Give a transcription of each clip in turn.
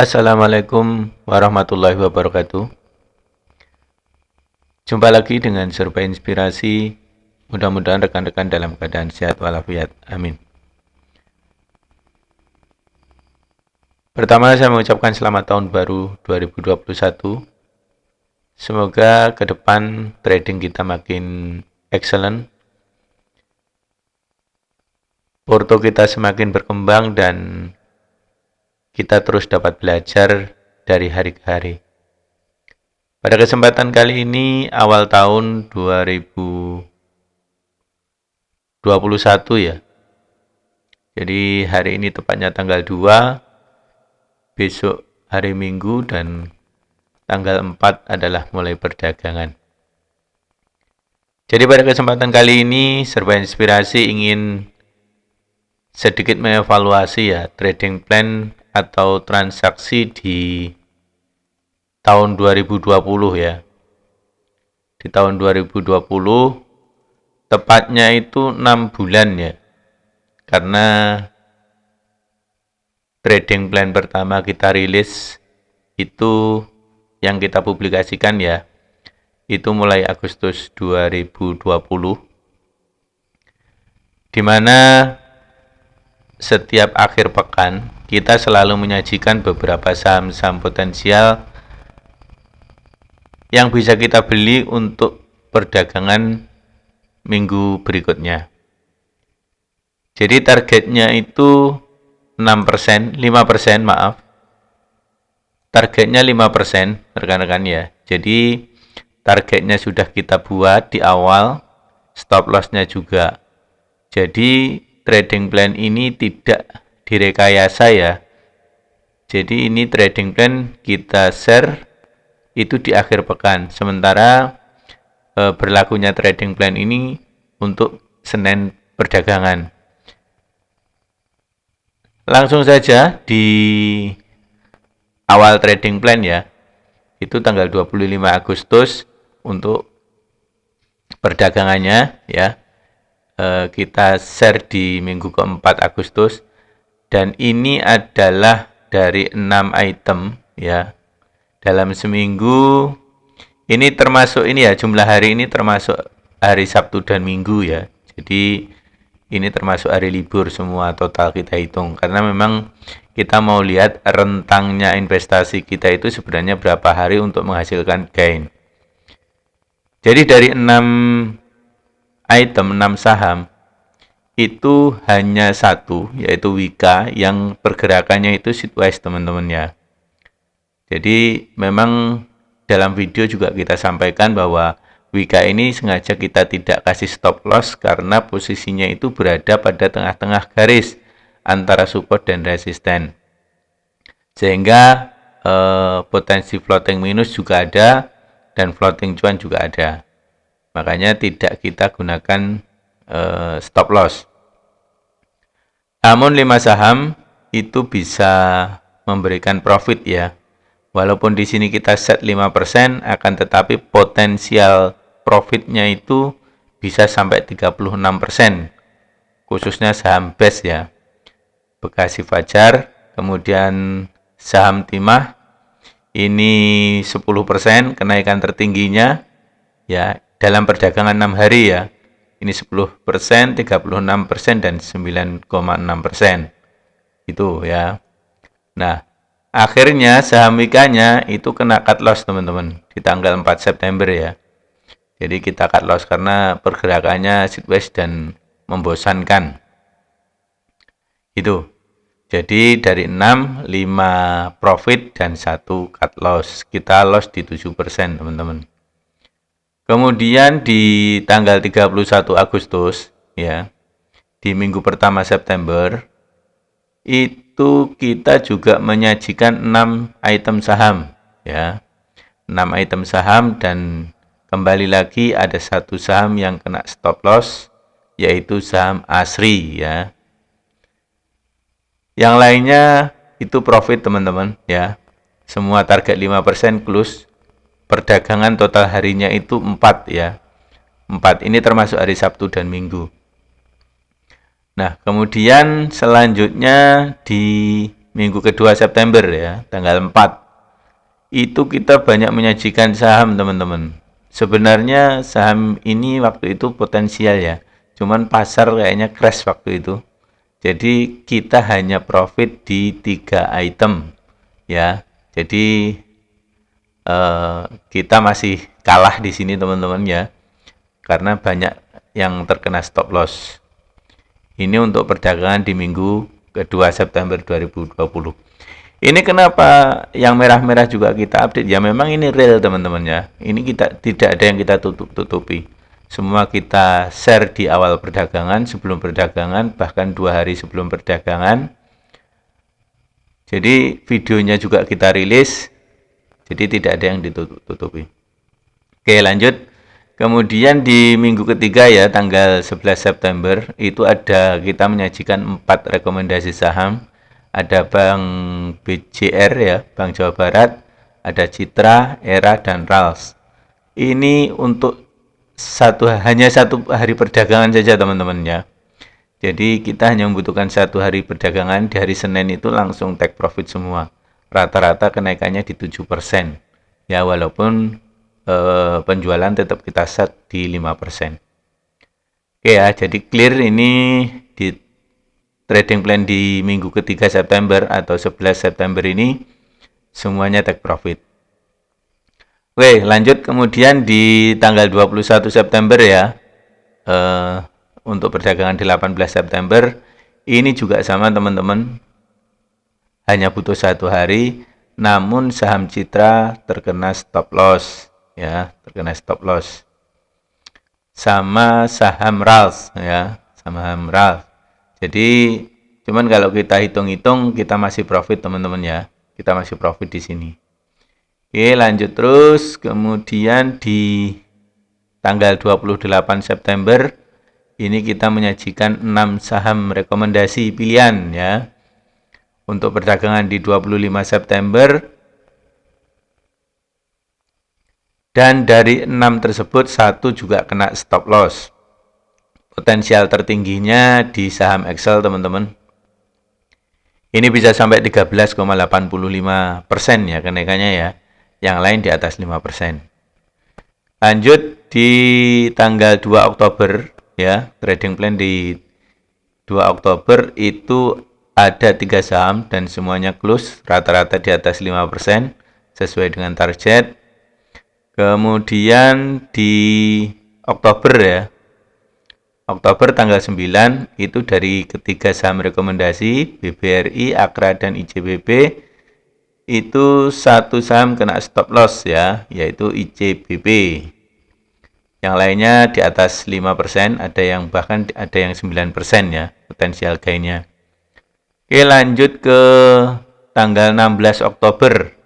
Assalamualaikum warahmatullahi wabarakatuh. Jumpa lagi dengan Survei Inspirasi. Mudah-mudahan rekan-rekan dalam keadaan sehat walafiat. Amin. Pertama, saya mengucapkan selamat tahun baru 2021. Semoga ke depan trading kita makin excellent. Porto kita semakin berkembang dan kita terus dapat belajar dari hari ke hari. Pada kesempatan kali ini, awal tahun 2021 ya. Jadi hari ini tepatnya tanggal 2, besok hari Minggu, dan tanggal 4 adalah mulai perdagangan. Jadi pada kesempatan kali ini, Survei Inspirasi ingin sedikit mengevaluasi ya trading plan atau transaksi di tahun 2020 ya. Di tahun 2020 tepatnya itu 6 bulan ya. Karena trading plan pertama kita rilis itu yang kita publikasikan ya. Itu mulai Agustus 2020. Di mana setiap akhir pekan kita selalu menyajikan beberapa saham-saham potensial yang bisa kita beli untuk perdagangan minggu berikutnya. Jadi targetnya itu 6%, 5% maaf. Targetnya 5% rekan-rekan ya. Jadi targetnya sudah kita buat di awal, stop loss-nya juga. Jadi trading plan ini tidak direkayasa ya. Jadi ini trading plan kita share itu di akhir pekan. Sementara berlakunya trading plan ini untuk Senin perdagangan. Langsung saja di awal trading plan ya. Itu tanggal 25 Agustus untuk perdagangannya ya. Kita share di minggu keempat Agustus, dan ini adalah dari 6 item ya dalam seminggu. Ini termasuk ini ya, jumlah hari ini termasuk hari Sabtu dan Minggu ya. Jadi ini termasuk hari libur semua total kita hitung, karena memang kita mau lihat rentangnya investasi kita itu sebenarnya berapa hari untuk menghasilkan gain. Jadi dari 6 item, 6 saham, itu hanya satu, yaitu Wika, yang pergerakannya itu sideways teman-teman ya. Jadi memang dalam video juga kita sampaikan bahwa Wika ini sengaja kita tidak kasih stop loss karena posisinya itu berada pada tengah-tengah garis antara support dan resisten. Sehingga potensi floating minus juga ada dan floating cuan juga ada. Makanya tidak kita gunakan stop loss. Namun 5 saham itu bisa memberikan profit ya. Walaupun di sini kita set 5%, akan tetapi potensial profitnya itu bisa sampai 36%. Khususnya saham BES ya. Bekasi Fajar, kemudian saham Timah ini 10% kenaikan tertingginya ya dalam perdagangan 6 hari ya. Ini 10%, 36%, dan 9,6%. Itu ya. Nah, akhirnya saham Wika-nya itu kena cut loss teman-teman di tanggal 4 September ya. Jadi kita cut loss karena pergerakannya sideways dan membosankan. Itu. Jadi dari 6, 5 profit dan 1 cut loss. Kita loss di 7% teman-teman. Kemudian di tanggal 31 Agustus ya, di minggu pertama September itu kita juga menyajikan 6 item saham ya. 6 item saham, dan kembali lagi ada satu saham yang kena stop loss, yaitu saham Asri ya. Yang lainnya itu profit teman-teman ya. Semua target 5% close. Perdagangan total harinya itu 4 ya. 4 ini termasuk hari Sabtu dan Minggu. Nah, kemudian selanjutnya di minggu kedua September ya, tanggal 4. Itu kita banyak menyajikan saham, teman-teman. Sebenarnya saham ini waktu itu potensial ya. Cuman pasar kayaknya crash waktu itu. Jadi kita hanya profit di 3 item ya. Jadi kita masih kalah di sini, teman-teman ya. Karena banyak yang terkena stop loss. Ini untuk perdagangan di minggu kedua September 2020. Ini kenapa yang merah-merah juga kita update? Ya memang ini real, teman-teman ya. Ini kita tidak ada yang kita tutupi. Semua kita share di awal perdagangan, sebelum perdagangan, bahkan 2 hari sebelum perdagangan. Jadi videonya juga kita rilis. Jadi tidak ada yang ditutupi. Oke, lanjut. Kemudian di minggu ketiga ya, tanggal 11 September, itu ada kita menyajikan 4 rekomendasi saham. Ada Bank BJR ya, Bank Jawa Barat, ada Citra, Era, dan Rals. Ini untuk hanya satu hari perdagangan saja, teman-teman ya. Jadi kita hanya membutuhkan 1 hari perdagangan. Di hari Senin itu langsung take profit semua. Rata-rata kenaikannya di 7%. Ya, walaupun penjualan tetap kita set di 5%. Oke ya, jadi clear ini di trading plan di minggu ketiga September atau 11 September ini semuanya take profit. Oke, lanjut kemudian di tanggal 21 September ya, untuk perdagangan di 18 September ini juga sama, teman-teman, hanya butuh 1 hari, namun saham Citra terkena stop loss ya, terkena stop loss. Sama saham Rals ya, sama saham Rals. Jadi cuman kalau kita hitung-hitung kita masih profit, teman-teman ya. Kita masih profit di sini. Oke, lanjut terus. Kemudian di tanggal 28 September ini kita menyajikan 6 saham rekomendasi pilihan ya. Untuk perdagangan di 25 September. Dan dari 6 tersebut 1 juga kena stop loss. Potensial tertingginya di saham Excel, teman-teman. Ini bisa sampai 13,85% ya kenaikannya ya. Yang lain di atas 5%. Lanjut di tanggal 2 Oktober ya, trading plan di 2 Oktober itu ada 3 saham dan semuanya close rata-rata di atas 5% sesuai dengan target. Kemudian di Oktober ya, Oktober tanggal 9 itu dari ketiga saham rekomendasi BBRI, Akra, dan ICBP itu 1 saham kena stop loss ya, yaitu ICBP. Yang lainnya di atas 5%, ada yang bahkan ada yang 9% ya potensial gainnya. Oke, lanjut ke tanggal 16 Oktober.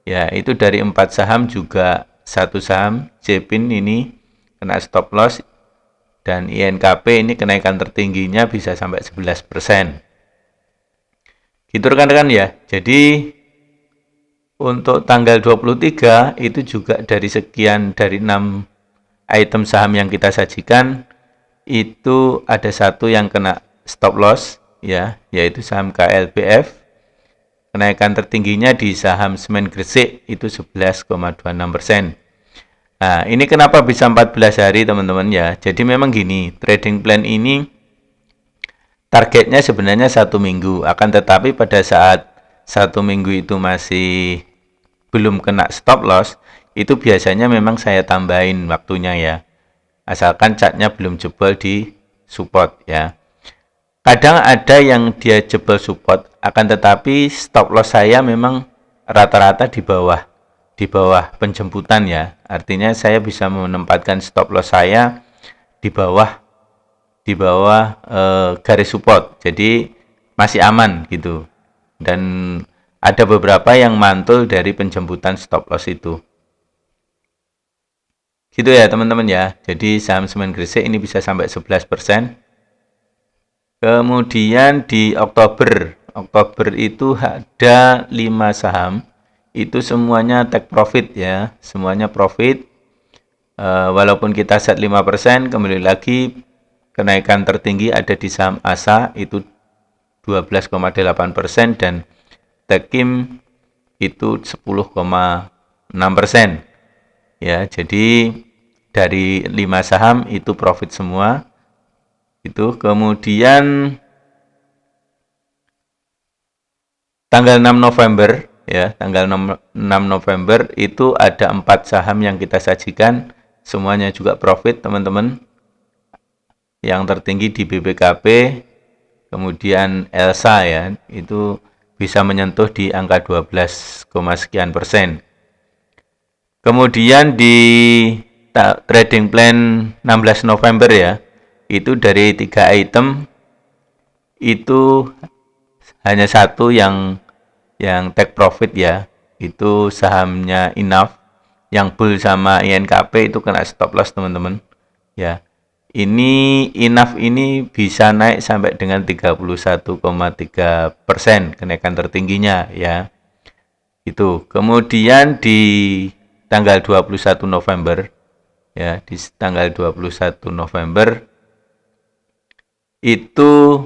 Ya, itu dari 4 saham juga 1 saham Jepin ini kena stop loss. Dan INKP ini kenaikan tertingginya bisa sampai 11%. Gitu rekan-rekan ya. Jadi untuk tanggal 23 itu juga dari 6 item saham yang kita sajikan itu ada 1 yang kena stop loss ya, yaitu saham KLBF. Kenaikan tertingginya di saham Semen Gresik itu 11,26%. Nah, ini kenapa bisa 14 hari, teman-teman ya. Jadi memang gini, trading plan ini targetnya sebenarnya 1 minggu. Akan tetapi pada saat 1 minggu itu masih belum kena stop loss, itu biasanya memang saya tambahin waktunya ya. Asalkan chartnya belum jebol di support ya. Kadang ada yang dia jebol support, akan tetapi stop loss saya memang rata-rata di bawah penjemputan ya. Artinya saya bisa menempatkan stop loss saya di bawah garis support. Jadi masih aman gitu. Dan ada beberapa yang mantul dari penjemputan stop loss itu. Gitu ya, teman-teman ya. Jadi saham Semen Gresik ini bisa sampai 11%. Kemudian di Oktober itu ada 5 saham. Itu semuanya take profit ya, semuanya profit. Walaupun kita set 5%, kembali lagi kenaikan tertinggi ada di saham ASA itu 12,8% dan Tekim itu 10,6%. Ya, jadi dari 5 saham itu profit semua. Itu kemudian tanggal 6 November ya, tanggal 6 November itu ada 4 saham yang kita sajikan, semuanya juga profit teman-teman. Yang tertinggi di BBKP, kemudian Elsa ya, itu bisa menyentuh di angka 12, sekian persen. Kemudian di trading plan 16 November ya, itu dari 3 item itu hanya satu yang take profit ya, itu sahamnya Enough, yang bull sama INKP itu kena stop loss teman-teman ya. Ini Enough ini bisa naik sampai dengan 31,3% kenaikan tertingginya ya. Itu. Kemudian di tanggal 21 November ya, di tanggal 21 November itu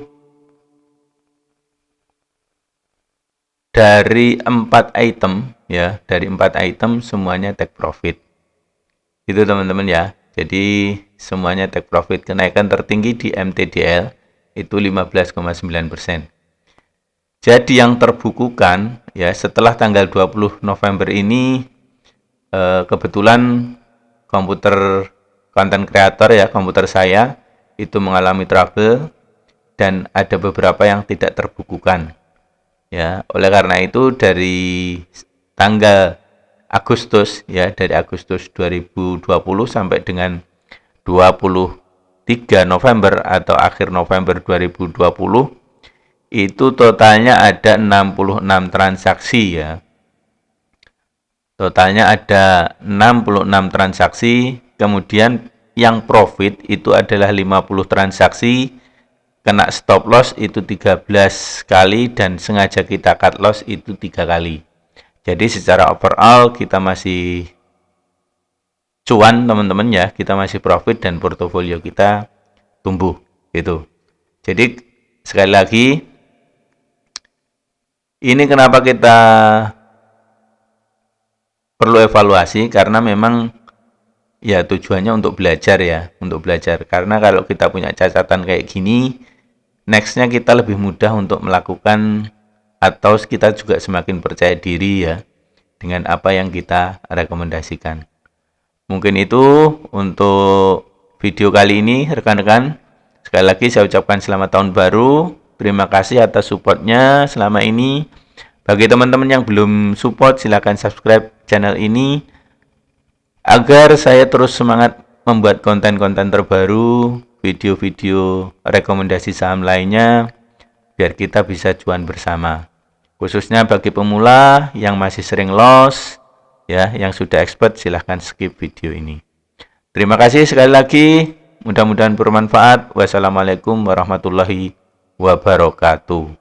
dari 4 item ya, dari 4 item semuanya take profit. Itu teman-teman ya. Jadi semuanya take profit. Kenaikan tertinggi di MTDL itu 15,9%. Jadi yang terbukukan ya setelah tanggal 20 November ini kebetulan komputer content creator ya, komputer saya itu mengalami trouble dan ada beberapa yang tidak terbukukan. Ya, oleh karena itu dari tanggal Agustus ya, dari Agustus 2020 sampai dengan 23 November atau akhir November 2020 itu totalnya ada 66 transaksi ya. Totalnya ada 66 transaksi, kemudian yang profit itu adalah 50 transaksi, kena stop loss itu 13 kali dan sengaja kita cut loss itu 3 kali. Jadi secara overall kita masih cuan teman-teman ya, kita masih profit dan portofolio kita tumbuh gitu. Jadi sekali lagi, ini kenapa kita perlu evaluasi, karena memang ya tujuannya untuk belajar ya, untuk belajar. Karena kalau kita punya catatan kayak gini, nextnya kita lebih mudah untuk melakukan atau kita juga semakin percaya diri ya dengan apa yang kita rekomendasikan. Mungkin itu untuk video kali ini rekan-rekan. Sekali lagi saya ucapkan selamat tahun baru. Terima kasih atas supportnya selama ini. Bagi teman-teman yang belum support, silakan subscribe channel ini agar saya terus semangat membuat konten-konten terbaru, video-video rekomendasi saham lainnya, biar kita bisa cuan bersama. Khususnya bagi pemula yang masih sering loss, ya, yang sudah expert silahkan skip video ini. Terima kasih sekali lagi, mudah-mudahan bermanfaat. Wassalamualaikum warahmatullahi wabarakatuh.